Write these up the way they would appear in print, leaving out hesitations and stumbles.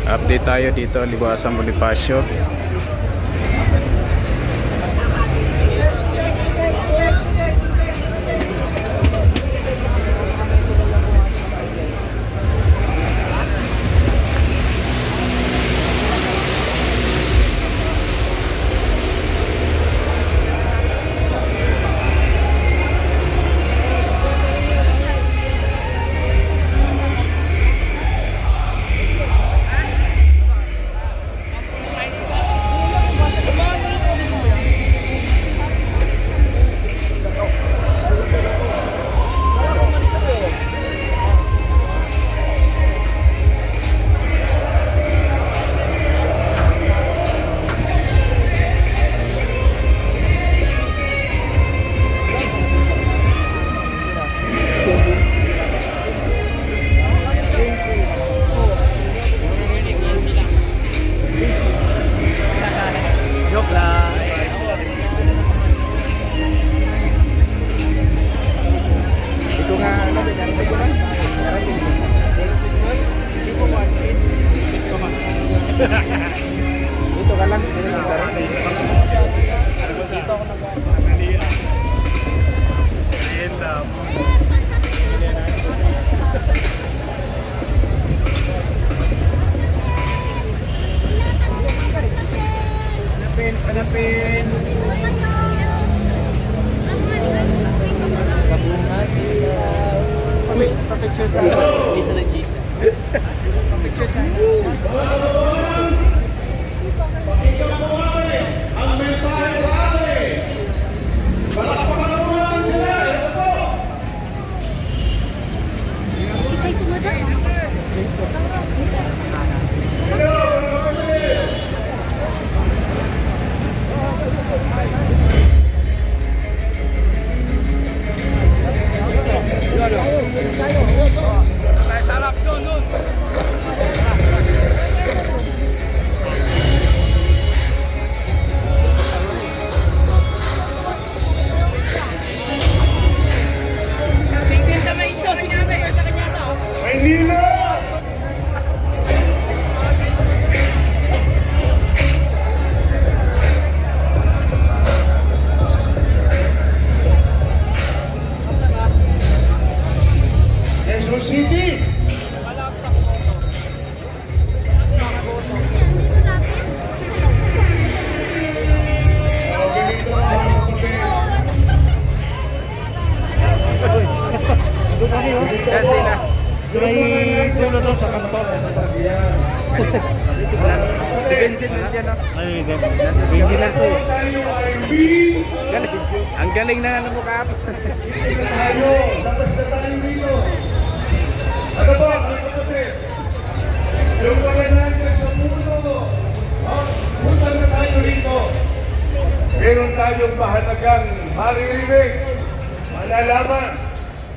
Update tayo dito, Liwasan Bonifacio. Dito ka lang. Dito ako hanapin. Picture sa Gisa na Gisa. Picture sa ang mensahe sa atin. Palakpakan na muna lang sila. Ito po. Hello, mga kapatid. Sarap doon. Maynila! Quezon City! Kasi na. May tulo to sa kanto sa Sardiyan. Si Vincent nandiyan, no? Ay, Vincent to. Tayo ay Galing. Ang galing na ano mo ka. tayo. Tapos na tayo dito. Ano ba, mga kapatid? Yung wala natin sa mundo. Punta na tayo rito. Meron tayong mahalagang maririnig, malalaman,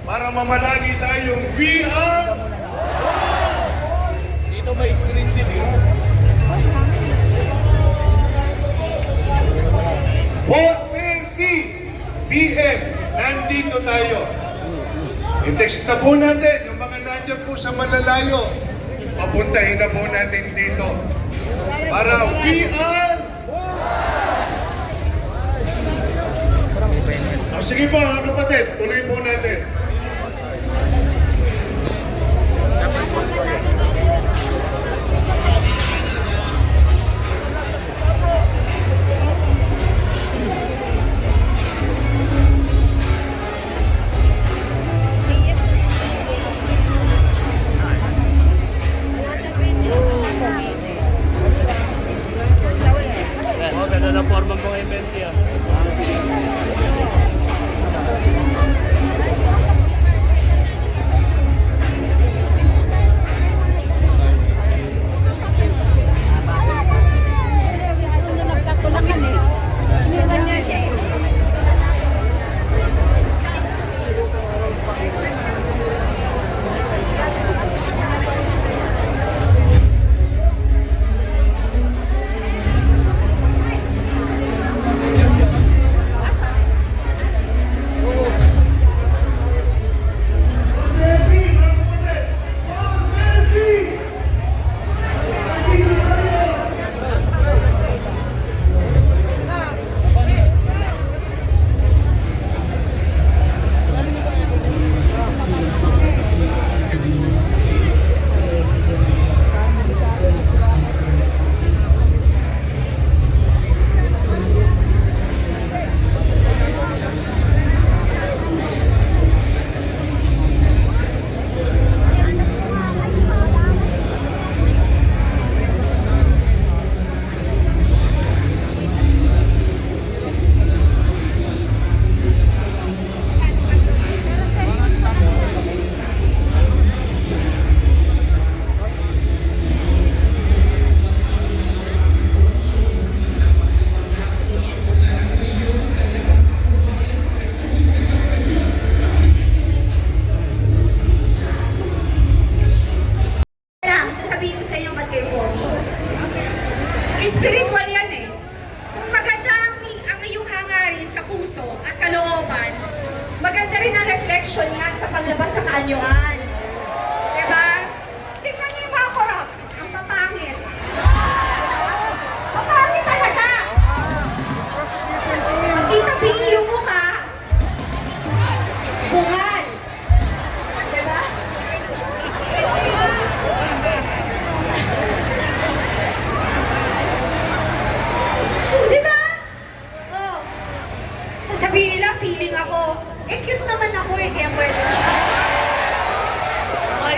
para mamalagi tayong VR. dito may screen din yun. 4:30 PM, nandito tayo. I-text na po natin yung mga nandiyan po sa malalayo. Papuntahin na po natin dito. Para VR. Sige po mga kapatid, tuloy po natin. Ganda na forma mga event yan.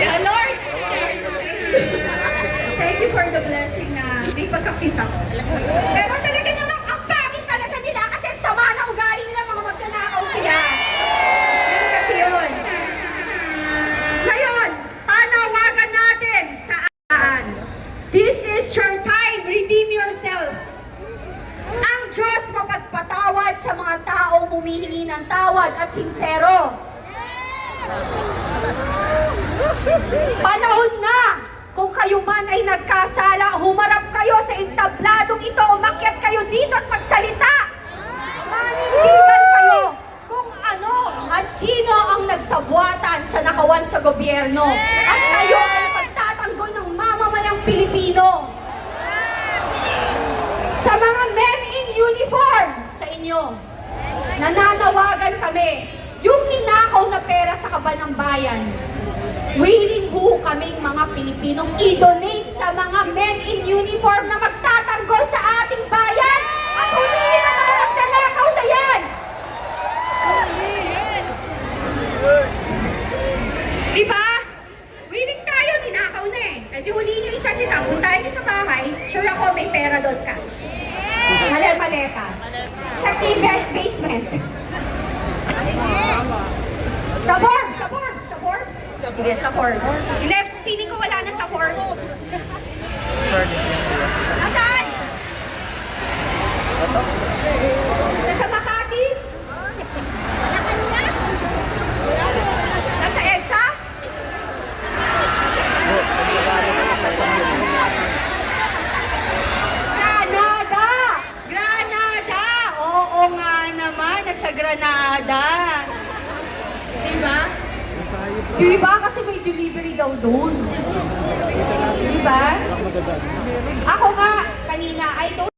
Yeah, Lord! Thank you for the blessing na may pagkakita ko. Pero talaga namang ang pangit talaga nila kasi ang sama na ugali nila, mga magnanakaw sila. Yun kasi yun. Ngayon, panawagan natin saan? This is your time. Redeem yourself. Ang Diyos mapagpatawad sa mga taong humihingi ng tawad at sincero. Panahon na! Kung kayo man ay nagkasala, humarap kayo sa entabladong ito, umakyat kayo dito at magsalita. Manindigan kayo kung ano at sino ang nagsabuatan sa nakawan sa gobyerno. At kayo ay pagtatanggol ng mamamayang Pilipino. Sa mga men in uniform sa inyo, nananawagan kami, yung ninakaw na pera sa kaban ng bayan, willing ho kaming mga Pilipinong i-donate sa mga men in uniform na magtatanggol sa ating bayan at huliin ang mga nagnanakaw na yan! Diba? Willing tayo, ninakaw na eh. E di huliin nyo isa't isa. Kung tayo nyo sa bahay, sure ako may pera doon cash. Maleta. Check the basement. Sa Forbes. Sige, sa Forbes. Hindi, feeling ko wala na sa Forbes. Nasaan? Nasa Makati? Nasa EDSA? Granada! Oo nga naman, nasa Granada. Diba? Diba? Kasi may delivery daw doon. Diba? Ako nga, kanina, I don't